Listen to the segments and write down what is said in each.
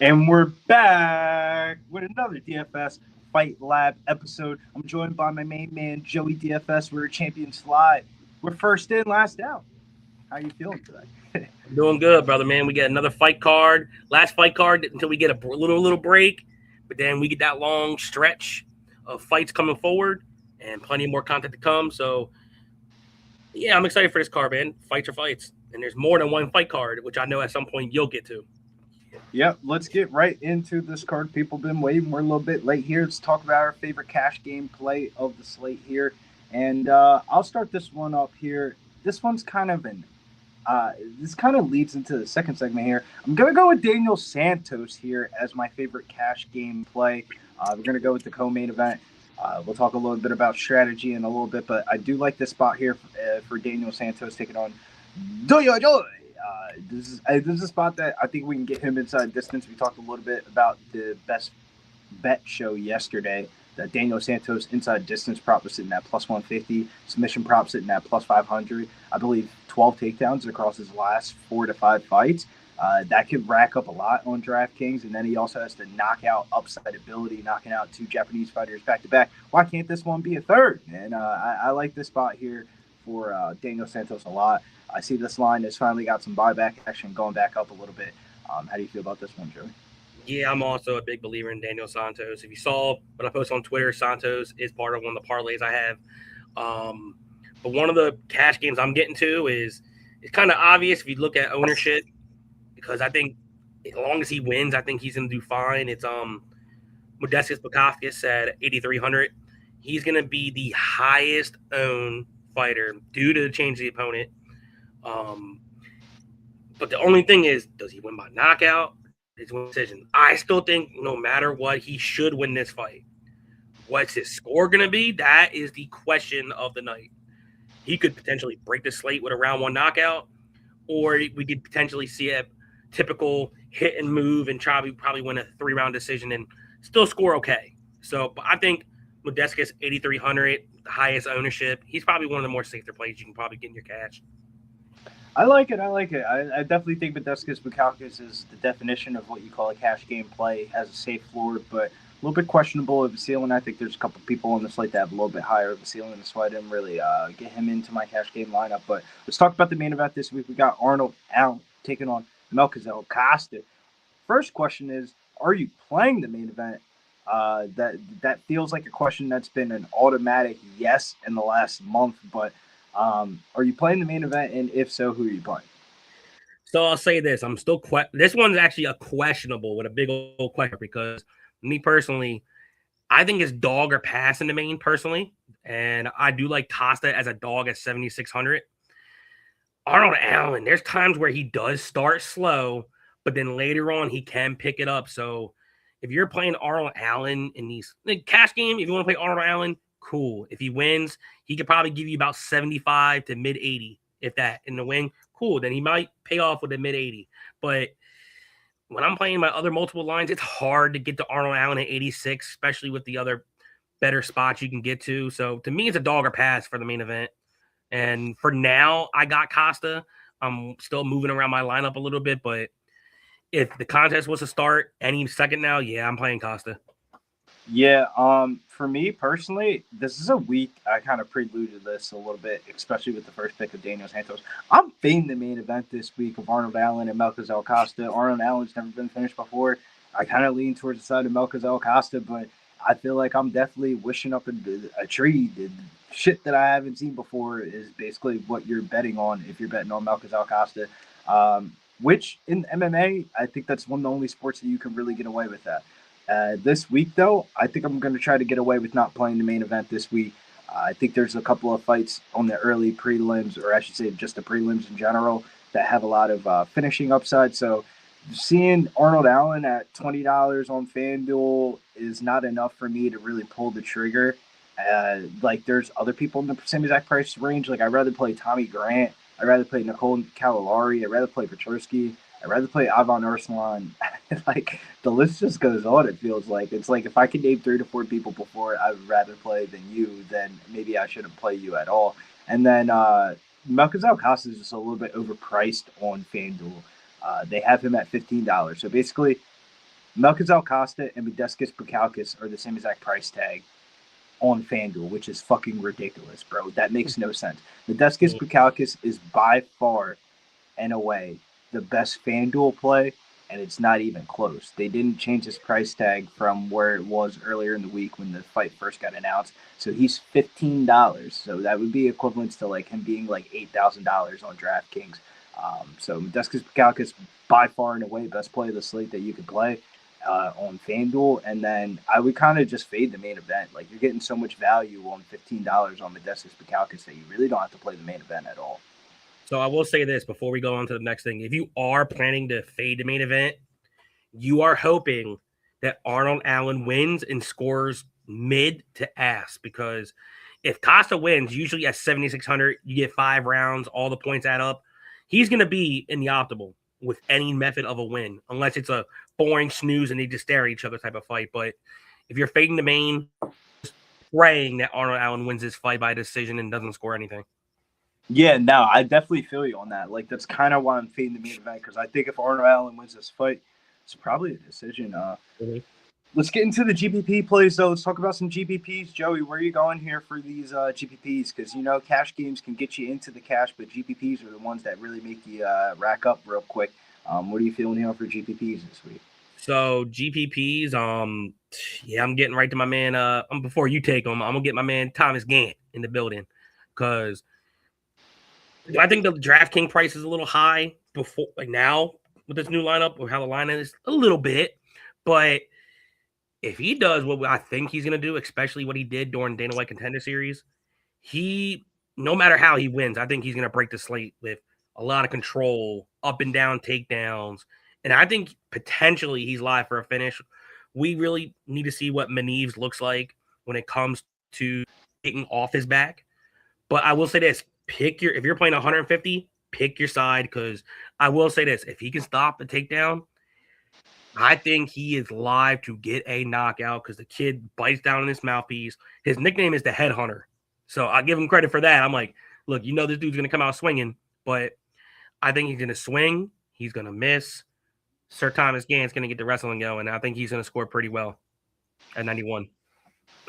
And we're back with another DFS Fight Lab episode. I'm joined by my main man, Joey DFS. We're champions live. We're first in, last out. How you feeling today? I'm doing good, brother, man. We get another fight card. Last fight card until we get a little break. But then we get that long stretch of fights coming forward and plenty more content to come. So, yeah, I'm excited for this card, man. Fights are fights. And there's more than one fight card, which I know at some point you'll get to. Yep, let's get right into this card. People have been waiting. We're a little bit late here. Let's talk about our favorite cash game play of the slate here. And I'll start this one up here. This one's kind of this kind of leads into the second segment here. I'm going to go with Daniel Santos here as my favorite cash game play. We're going to go with the co-main event. We'll talk a little bit about strategy in a little bit, but I do like this spot here for Daniel Santos taking on Doyo Joy. This is a spot that I think we can get him inside distance. We talked a little bit about the best bet show yesterday. That Daniel Santos inside distance prop was sitting at plus 150. Submission prop sitting at plus 500. I believe 12 takedowns across his last 4 to 5 fights. That could rack up a lot on DraftKings. And then he also has the knockout upside ability, knocking out 2 Japanese fighters back to back. Why can't this one be a third? And I like this spot here for Daniel Santos a lot. I see this line has finally got some buyback action going back up a little bit. How do you feel about this one, Joey? Yeah, I'm also a big believer in Daniel Santos. If you saw what I posted on Twitter, Santos is part of one of the parlays I have. But one of the cash games I'm getting to is it's kind of obvious if you look at ownership, because I think as long as he wins, I think he's going to do fine. It's Modestas Bukauskas at 8,300. He's going to be the highest owned fighter due to the change of the opponent. But the only thing is, does he win by knockout? His decision. I still think no matter what, he should win this fight. What's his score going to be? That is the question of the night. He could potentially break the slate with a round 1 knockout, or we could potentially see a typical hit and move and probably win a 3-round decision and still score okay. So, but I think Modestas 8,300, the highest ownership. He's probably one of the more safer plays you can probably get in your cash. I like it. I definitely think Modestas Bukauskas is the definition of what you call a cash game play. Has a safe floor, but a little bit questionable of a ceiling. I think there's a couple people on the slate that have a little bit higher of a ceiling, so I didn't really get him into my cash game lineup. But let's talk about the main event this week. We got Arnold Allen taking on Melquizael Costa. First question is, are you playing the main event? That feels like a question that's been an automatic yes in the last month, but are you playing the main event? And if so, who are you playing? So I'll say this. I'm still this one's actually a questionable with a big old question, because me personally, I think it's dog or pass in the main personally. And I do like Costa as a dog at 7,600. Arnold Allen, there's times where he does start slow, but then later on he can pick it up. So if you're playing Arnold Allen in these cash game, if you want to play Arnold Allen, cool. If he wins, he could probably give you about 75 to mid 80, if that in the win. Cool. Then he might pay off with a mid 80. But when I'm playing my other multiple lines, it's hard to get to Arnold Allen at 86, especially with the other better spots you can get to. So to me, it's a dog or pass for the main event. And for now, I got Costa. I'm still moving around my lineup a little bit, but if the contest was to start any second now, yeah, I'm playing Costa. Yeah, for me personally, this is a week I kind of preluded this a little bit, especially with the first pick of Daniel Santos. I'm fading the main event this week of Arnold Allen and Melquizael Costa. Arnold Allen's never been finished before. I kind of lean towards the side of Melquizael Costa, but I feel like I'm definitely wishing up a tree. The shit that I haven't seen before is basically what you're betting on if you're betting on Melquizael Costa, which in MMA, I think that's one of the only sports that you can really get away with that. This week, though, I think I'm going to try to get away with not playing the main event this week. I think there's a couple of fights on the early prelims, or I should say just the prelims in general, that have a lot of finishing upside. So seeing Arnold Allen at $20 on FanDuel is not enough for me to really pull the trigger. Like there's other people in the same exact price range. Like I'd rather play Tommy Grant. I'd rather play Nicole Calalari. I'd rather play Petrosky. I'd rather play Ivan Arslan. Like the list just goes on. It feels like it's like if I could name 3 to 4 people before I would rather play than you, then maybe I shouldn't play you at all. And then Melquizael Costa is just a little bit overpriced on FanDuel. They have him at $15. So basically, Melchizedek Alcosta and Modestus Bukalkas are the same exact price tag on FanDuel, which is fucking ridiculous, bro. That makes no sense. Modestus Bukalkas is by far and away the best FanDuel play, and it's not even close. They didn't change his price tag from where it was earlier in the week when the fight first got announced. So he's $15. So that would be equivalent to like him being like $8,000 on DraftKings. So Modestus Bukalkas by far and away best play of the slate that you could play on FanDuel, and then I would kind of just fade the main event. Like you're getting so much value on $15 on Modestus Bukalkas that you really don't have to play the main event at all. So I will say this before we go on to the next thing. If you are planning to fade the main event, you are hoping that Arnold Allen wins and scores mid to ass, because if Costa wins, usually at 7,600, you get 5 rounds, all the points add up. He's going to be in the optimal with any method of a win, unless it's a boring snooze and they just stare at each other type of fight. But if you're fading the main, just praying that Arnold Allen wins this fight by decision and doesn't score anything. Yeah, no, I definitely feel you on that. Like, that's kind of why I'm fading the main event, because I think if Arnold Allen wins this fight, it's probably a decision. Let's get into the GPP plays, though. Let's talk about some GPPs. Joey, where are you going here for these GPPs? Because, you know, cash games can get you into the cash, but GPPs are the ones that really make you rack up real quick. What are you feeling here for GPPs this week? So GPPs, yeah, I'm getting right to my man. Before you take them, I'm gonna get my man Thomas Gant in the building, because I think the DraftKings price is a little high before, like now with this new lineup or how the line is a little bit, but if he does what I think he's gonna do, especially what he did during Dana White Contender Series, no matter how he wins, I think he's gonna break the slate with a lot of control, up and down takedowns. And I think potentially he's live for a finish. We really need to see what Maniv's looks like when it comes to taking off his back. But I will say this, if you're playing 150, pick your side, because I will say this, if he can stop the takedown, I think he is live to get a knockout, because the kid bites down on his mouthpiece. His nickname is the Headhunter. So I give him credit for that. I'm like, look, you know this dude's going to come out swinging, but I think he's going to swing. He's going to miss. Sir Thomas Gant's going to get the wrestling going. I think he's going to score pretty well at 91.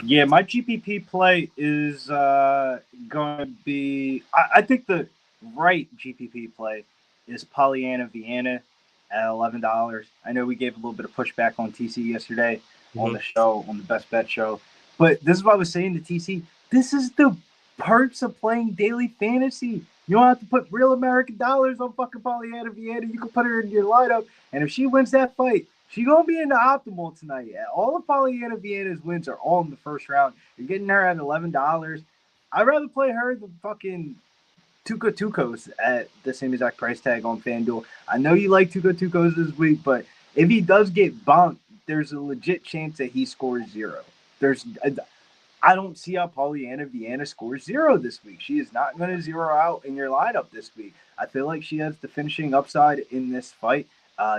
Yeah, my GPP play is going to be – I think the right GPP play is Pollyanna Vienna at $11. I know we gave a little bit of pushback on TC yesterday on the show, on the Best Bet show. But this is what I was saying to TC. This is the perks of playing daily fantasy. You don't have to put real American dollars on fucking Pollyanna Vienna. You can put her in your lineup, and if she wins that fight, she's going to be in the optimal tonight. All of Pollyanna Vienna's wins are all in the first round. You're getting her at $11. I'd rather play her than fucking Tucos at the same exact price tag on FanDuel. I know you like Tucos this week, but if he does get bumped, there's a legit chance that he scores 0. I don't see how Pollyanna Vienna scores 0 this week. She is not going to 0 out in your lineup this week. I feel like she has the finishing upside in this fight.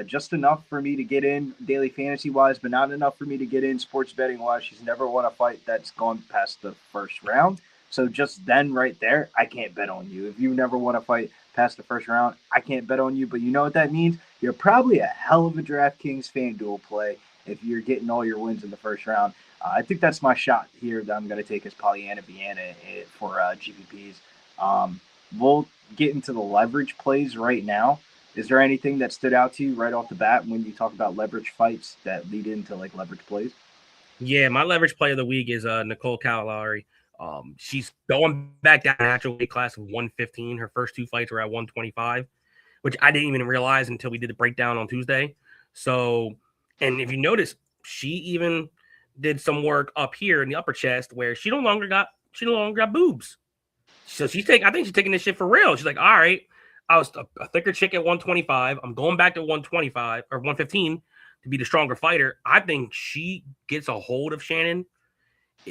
Just enough for me to get in daily fantasy wise, but not enough for me to get in sports betting wise. She's never won a fight that's gone past the first round. So just then right there, I can't bet on you. If you never won a fight past the first round, I can't bet on you. But you know what that means? You're probably a hell of a DraftKings FanDuel play if you're getting all your wins in the first round. I think that's my shot here that I'm going to take as Pollyanna Vienna for GPPs. We'll get into the leverage plays right now. Is there anything that stood out to you right off the bat when you talk about leverage fights that lead into like leverage plays? Yeah, my leverage play of the week is Nicole Cavalari. She's going back down natural weight class of 115. Her first 2 fights were at 125, which I didn't even realize until we did the breakdown on Tuesday. So, and if you notice, she even did some work up here in the upper chest where she no longer got boobs. So I think she's taking this shit for real. She's like, all right, I was a thicker chick at 125. I'm going back to 125 or 115 to be the stronger fighter. I think she gets a hold of Shannon.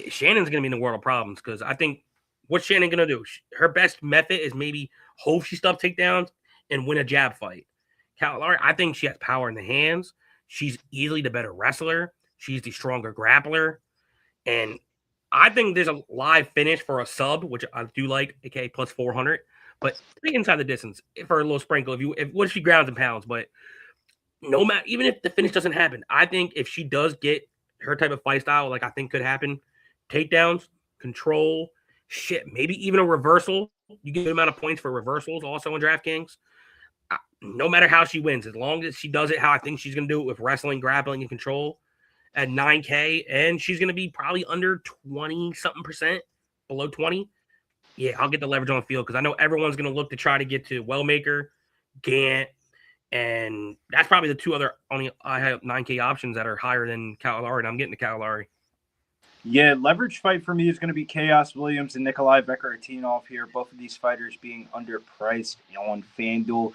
Shannon's going to be in the world of problems, because I think what's Shannon going to do? Her best method is maybe hope she stuff takedowns and win a jab fight. Cavalari, I think she has power in the hands. She's easily the better wrestler. She's the stronger grappler. And I think there's a live finish for a sub, which I do like, aka plus 400. But think inside the distance for a little sprinkle. What if she grounds and pounds? But no matter, even if the finish doesn't happen, I think if she does get her type of fight style, like I think could happen, takedowns, control, shit, maybe even a reversal. You get a good amount of points for reversals also in DraftKings. No matter how she wins, as long as she does it how I think she's going to do it with wrestling, grappling, and control at 9K, and she's going to be probably under 20 something percent, below 20. Yeah, I'll get the leverage on the field because I know everyone's going to look to try to get to Wellmaker, Gant, and that's probably the two other only I have 9K options that are higher than Cavalari, and I'm getting to Cavalari. Yeah, leverage fight for me is going to be Chaos Williams and Nikolai Vekaratinov here. Both of these fighters being underpriced on FanDuel.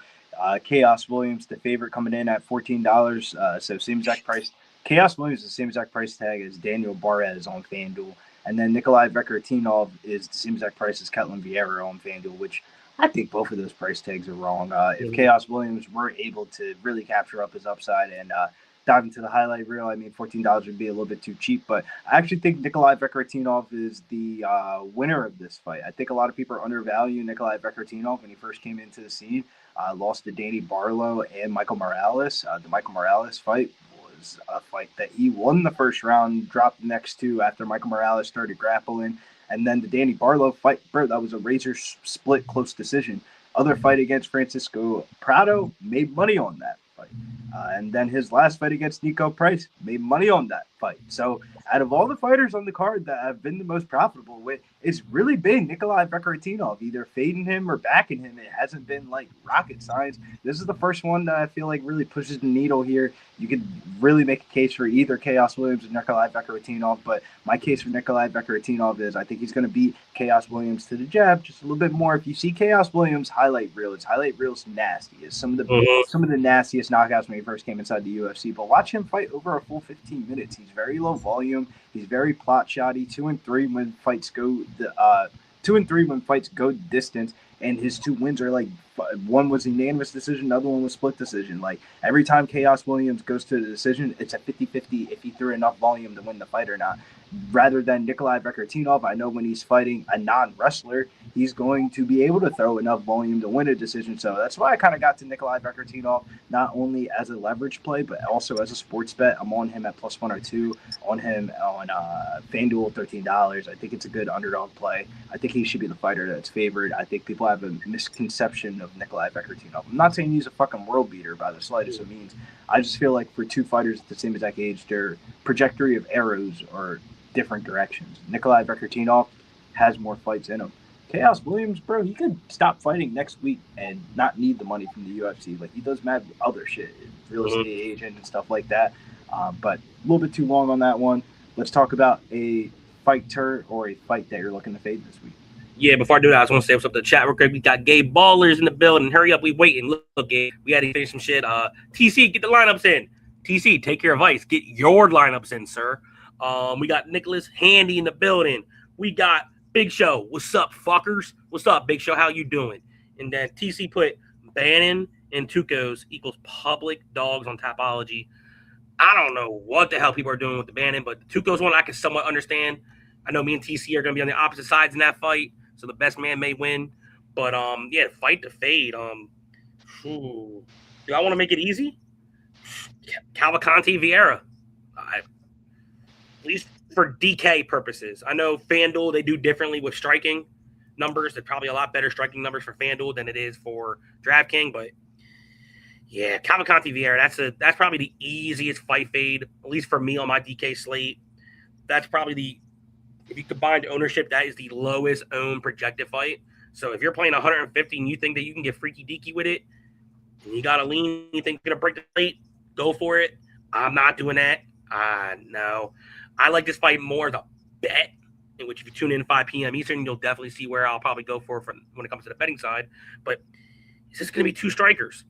Chaos Williams, the favorite, coming in at $14. So same exact price. Chaos Williams is the same exact price tag as Daniel Barez on FanDuel. And then Nikolai Vekaratinov is the same exact price as Ketlin Vieira on FanDuel, which I think both of those price tags are wrong. If Chaos Williams were able to really capture up his upside and dive into the highlight reel, I mean, $14 would be a little bit too cheap, but I actually think Nikolai Vekaratinov is the winner of this fight. I think a lot of people are undervaluing Nikolai Vekaratinov when he first came into the scene. Lost to Danny Barlow and Michael Morales. The Michael Morales fight was a fight that he won the first round, dropped the next two after Michael Morales started grappling. And then the Danny Barlow fight, bro, that was a razor split close decision. Other fight against Francisco Prado, made money on that fight. And then his last fight against Nico Price, made money on that fight. So out of all the fighters on the card that have been the most profitable with, it's really been Nikolai Vekaratinov, either fading him or backing him. It hasn't been like rocket science. This is the first one that I feel like really pushes the needle here. You could really make a case for either Chaos Williams or Nikolai Vekaratinov, but my case for Nikolai Vekaratinov is I think he's going to beat Chaos Williams to the jab just a little bit more. If you see Chaos Williams highlight reel, his highlight reel's nasty. It's some of the nastiest knockouts when he first came inside the UFC. But watch him fight over a full 15 minutes. He's very low volume. He's very plot shoddy. 2-3 when fights go 2-3 when fights go distance. And his two wins are like, one was a unanimous decision, another one was split decision. Like every time Chaos Williams goes to the decision, it's a 50-50 if he threw enough volume to win the fight or not. Rather than Nikolai Vekaratinov, I know when he's fighting a non-wrestler, he's going to be able to throw enough volume to win a decision. So that's why I kind of got to Nikolai Vekaratinov, not only as a leverage play, but also as a sports bet. I'm on him at plus 102, on him on FanDuel $13. I think it's a good underdog play. I think he should be the fighter that's favored. I think people have a misconception of Nikolai Vekaratinov. I'm not saying he's a fucking world beater by the slightest of means. I just feel like for two fighters at the same exact age, their trajectory of arrows are different directions. Nikolai Vekaratinov has more fights in him. Chaos Williams, bro, he could stop fighting next week and not need the money from the UFC. Like, he does mad other shit, real estate agent and stuff like that. But a little bit too long on that one. Let's talk about a fighter or a fight that you're looking to fade this week. Yeah, before I do that, I just want to say what's up to the chat real quick. We got Gabe Ballers in the building. Hurry up, we waiting. Look, Gabe, we got to finish some shit. TC, get the lineups in. TC, take your advice. Get your lineups in, sir. We got Nicholas Handy in the building. We got Big Show. What's up, fuckers? What's up, Big Show? How you doing? And then TC put Bannon and Tukos equals public dogs on Tapology. I don't know what the hell people are doing with the Bannon, but the Tukos one I can somewhat understand. I know me and TC are going to be on the opposite sides in that fight, so the best man may win. But, yeah, fight to fade. Do I want to make it easy? Cavalcanti Vieira. At least for DK purposes. I know FanDuel, they do differently with striking numbers. They're probably a lot better striking numbers for FanDuel than it is for DraftKings. But, yeah, Cavalcanti Vieira, that's probably the easiest fight fade, at least for me on my DK slate. That's probably if you combine ownership, that is the lowest owned projected fight. So if you're playing 150 and you think that you can get freaky deaky with it, and you got a lean, you think you're going to break the plate, go for it. I'm not doing that. No. I like this fight more as a bet, in which if you tune in 5 p.m. Eastern, you'll definitely see where I'll probably go for when it comes to the betting side. But it's just going to be two strikers.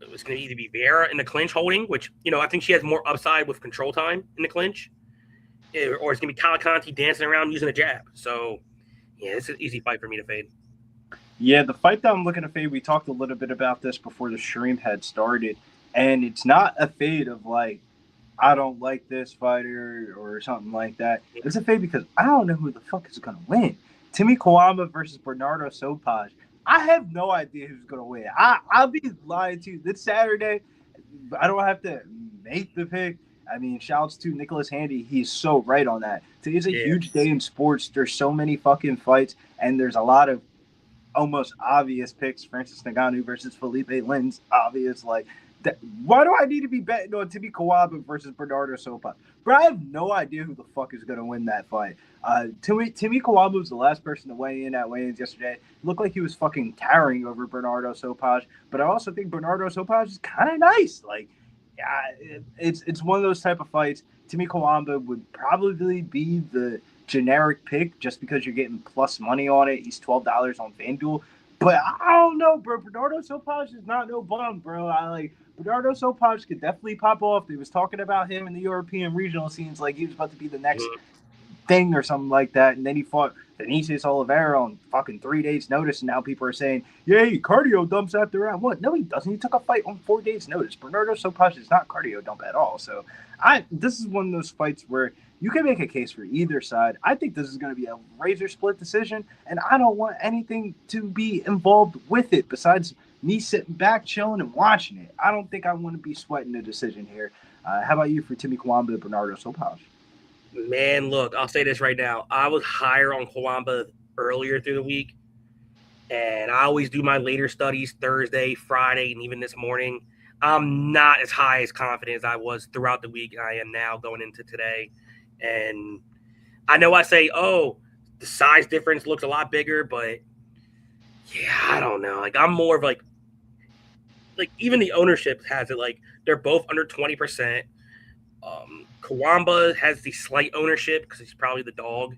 It's going to either be Vieira in the clinch holding, which, I think she has more upside with control time in the clinch, or it's going to be Cavalcanti dancing around using a jab. So, yeah, it's an easy fight for me to fade. Yeah, the fight that I'm looking to fade, we talked a little bit about this before the stream had started, and it's not a fade of like, I don't like this fighter or something like that. It's a fade because I don't know who the fuck is going to win. Timmy Kawama versus Bernardo Sopaj. I have no idea who's going to win. I'll be lying to you. This Saturday, I don't have to make the pick. I mean, shouts to Nicholas Handy. He's so right on that. Today's a huge day in sports. There's so many fucking fights, and there's a lot of almost obvious picks. Francis Ngannou versus Felipe Lins. Obvious. Like, why do I need to be betting on Timmy Kawaba versus Bernardo Sopa? Bro, I have no idea who the fuck is going to win that fight. Timmy Kawaba was the last person to weigh in at weigh-ins yesterday. It looked like he was fucking towering over Bernardo Sopa, but I also think Bernardo Sopa is kind of nice. Like, yeah, it's one of those type of fights. Timmy Kawaba would probably be the generic pick just because you're getting plus money on it. He's $12 on FanDuel. But I don't know, bro. Bernardo Sopa is not no bum, bro. Bernardo Sopa could definitely pop off. They was talking about him in the European regional scenes like he was about to be the next thing or something like that. And then he fought Vinicius Oliveira on fucking 3 days' notice. And now people are saying, yay, cardio dumps after round one. No, he doesn't. He took a fight on 4 days' notice. Bernardo Sopa is not cardio dump at all. So this is one of those fights where you can make a case for either side. I think this is going to be a razor split decision, and I don't want anything to be involved with it besides me sitting back, chilling, and watching it. I don't think I want to be sweating the decision here. How about you for Timmy Kawamba and Bernardo Sopa? Man, look, I'll say this right now. I was higher on Kawamba earlier through the week, and I always do my later studies Thursday, Friday, and even this morning. I'm not as high as confident as I was throughout the week. I am now going into today. And I know I say, oh, the size difference looks a lot bigger, but yeah, I don't know. Like, I'm more of like even the ownership has it like they're both under 20%. Kawamba has the slight ownership because he's probably the dog,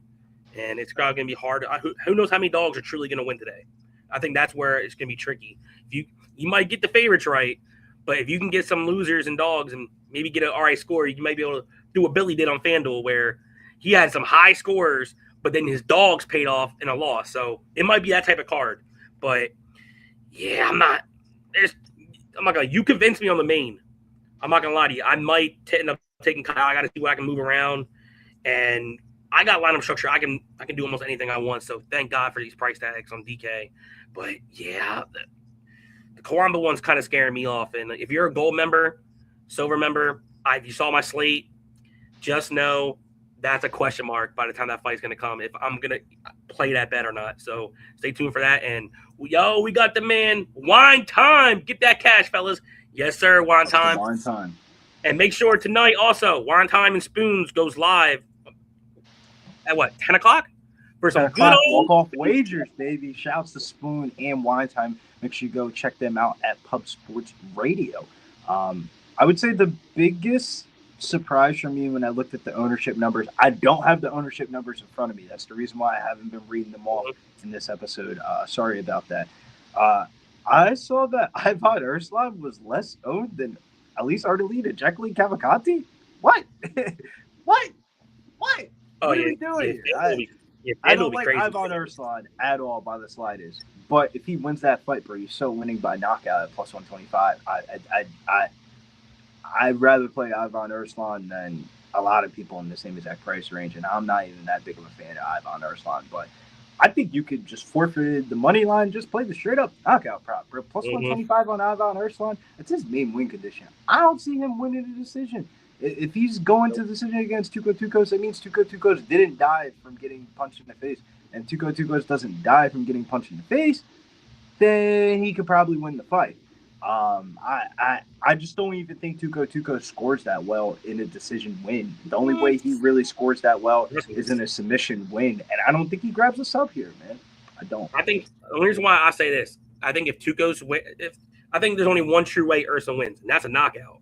and it's probably going to be hard. Who knows how many dogs are truly going to win today? I think that's where it's going to be tricky. You might get the favorites right, but if you can get some losers and dogs and maybe get an all right score, you might be able to do what Billy did on FanDuel where he had some high scores, but then his dogs paid off in a loss. So it might be that type of card. But yeah, I'm not gonna. You convinced me on the main. I'm not gonna lie to you. I might end up taking Kyle. I got to see what I can move around, and I got lineup structure. I can do almost anything I want. So thank God for these price tags on DK. But yeah, the Kawamba one's kind of scaring me off. And if you're a gold member, silver member, if you saw my slate, just know that's a question mark by the time that fight's going to come, if I'm going to play that bet or not. So stay tuned for that. And, we got the man, Wine Time. Get that cash, fellas. Yes, sir, Wine Time. Wine Time. And make sure tonight also, Wine Time and Spoons goes live at 10 o'clock? For some good old walk-off wagers, baby. Shouts to Spoon and Wine Time. Make sure you go check them out at Pub Sports Radio. I would say the biggest surprise for me when I looked at the ownership numbers, I don't have the ownership numbers in front of me. That's the reason why I haven't been reading them all in this episode. Sorry about that. I saw that Ivan Urslan was less owned than Elise Ardolina, Jacqueline Cavalcanti. What? What? Oh, what are we doing here? I don't like Ivan Urslan at all by the slightest. But if he wins that fight, bro, he's so winning by knockout at plus 125. I'd rather play Ivan Urslan than a lot of people in the same exact price range, and I'm not even that big of a fan of Ivan Urslan. But I think you could just forfeit the money line, just play the straight-up knockout prop, bro. Plus 125 on Ivan Urslan, it's his main win condition. I don't see him winning the decision. If he's going to the decision against Tuco Tucos, that means Tuco Tucos didn't die from getting punched in the face, and Tuco Tucos doesn't die from getting punched in the face, then he could probably win the fight. I just don't even think Tuco scores that well in a decision win. The only way he really scores that well is in a submission win, and I don't think he grabs a sub here, man. I don't. I think the reason why I say this, I think if Tuco's win, I think there's only one true way Ursa wins, and that's a knockout.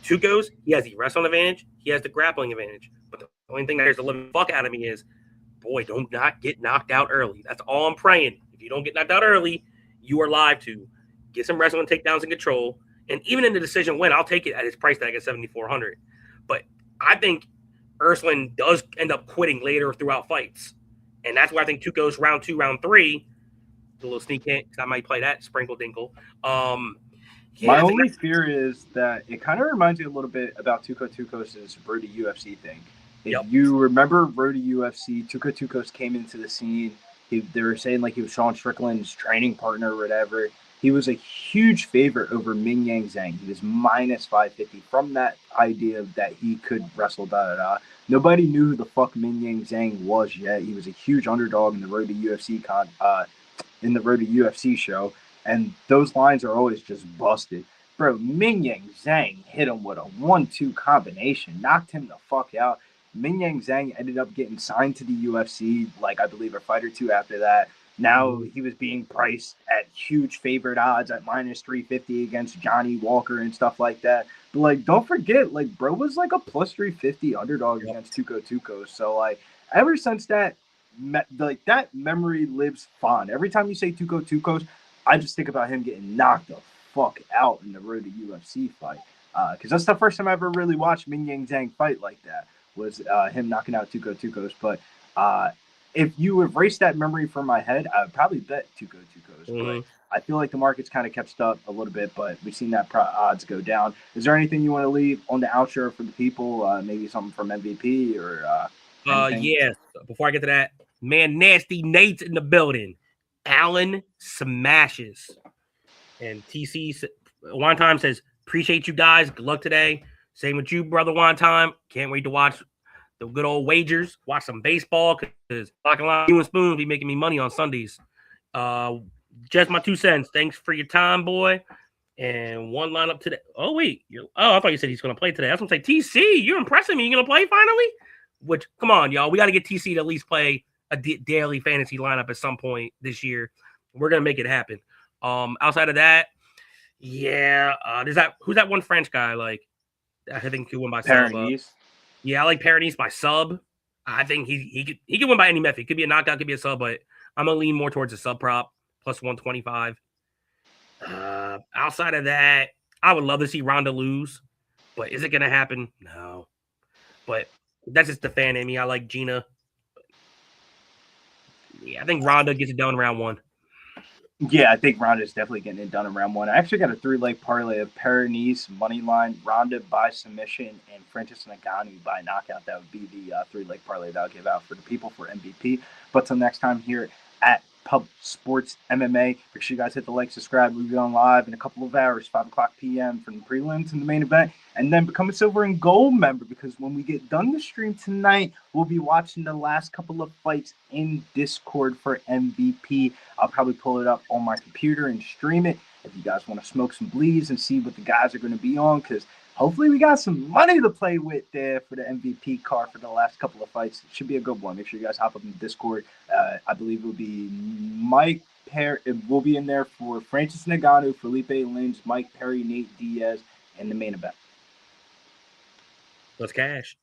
Tuco's, he has the wrestling advantage, he has the grappling advantage, but the only thing that scares the living fuck out of me is, boy, don't not get knocked out early. That's all I'm praying. If you don't get knocked out early, you are live to get some wrestling takedowns and control. And even in the decision win, I'll take it at his price tag at $7,400. But I think Urslan does end up quitting later throughout fights. And that's why I think Tuco's round 2, round 3, a little sneak hint, because I might play that sprinkle dinkle. My only fear is that it kind of reminds me a little bit about Tuco Tucos' Road to UFC thing. If you remember Road to UFC, Tuco Tucos came into the scene. They were saying like he was Sean Strickland's training partner or whatever. he was a huge favorite over Ming Yang Zhang. He was minus 550 from that idea that he could wrestle. Nobody knew who the fuck Ming Yang Zhang was yet. He was a huge underdog in the Road to UFC show, and those lines are always just busted. Bro, Ming Yang Zhang hit him with a 1-2 combination, knocked him the fuck out. Ming Yang Zhang ended up getting signed to the UFC, like I believe a fight or two after that. Now he was being priced at huge favorite odds at minus 350 against Johnny Walker and stuff like that. But like, don't forget, like, bro was like a plus 350 underdog against Tuco. So like, ever since that, like that memory lives fond. Every time you say Tucos, I just think about him getting knocked the fuck out in the Road to UFC fight. Because that's the first time I ever really watched Ming Yang Zhang fight like that, was him knocking out Tucos. But if you erase that memory from my head, I would probably bet Tucos. But I feel like the market's kind of kept up a little bit, but we've seen that odds go down. Is there anything you want to leave on the outro for the people? Maybe something from MVP or anything? Yes. Before I get to that, man, Nasty Nate's in the building. Allen smashes. And TC One Time says, appreciate you guys. Good luck today. Same with you, brother. One Time. Can't wait to watch the good old wagers. Watch some baseball because Blocking Line, you and Spoon be making me money on Sundays. Just my 2 cents. Thanks for your time, boy. And one lineup today. Oh, wait. I thought you said he's going to play today. I was going to say, TC, you're impressing me. You're going to play finally? Which, come on, y'all. We got to get TC to at least play a daily fantasy lineup at some point this year. We're going to make it happen. Outside of that, yeah. Who's that one French guy? Like, I think he win by sub. Yeah, I like Paradis by sub. I think he can win by any method. Could be a knockout, could be a sub, but I'm gonna lean more towards a sub prop plus 125. Outside of that, I would love to see Ronda lose, but is it gonna happen? No. But that's just the fan in me. I like Gina. Yeah, I think Ronda gets it done round 1. Yeah, I think Ronda's definitely getting it done in round 1. I actually got a 3-leg parlay of Paris money line, Ronda by submission, and Francis Ngannou by knockout. That would be the 3-leg parlay that I'll give out for the people for MVP. But till next time here at Pub Sports MMA, make sure you guys hit the like, subscribe. We'll be on live in a couple of hours, 5 o'clock p.m. from the prelims and the main event. And then become a silver and gold member, because when we get done the stream tonight, we'll be watching the last couple of fights in Discord for MVP. I'll probably pull it up on my computer and stream it if you guys want to smoke some bleeds and see what the guys are going to be on, because hopefully we got some money to play with there for the MVP card for the last couple of fights. It should be a good one. Make sure you guys hop up in the Discord. I believe it will be Mike Perry. It will be in there for Francis Ngannou, Felipe Lynch, Mike Perry, Nate Diaz, and the main event. Let's cash.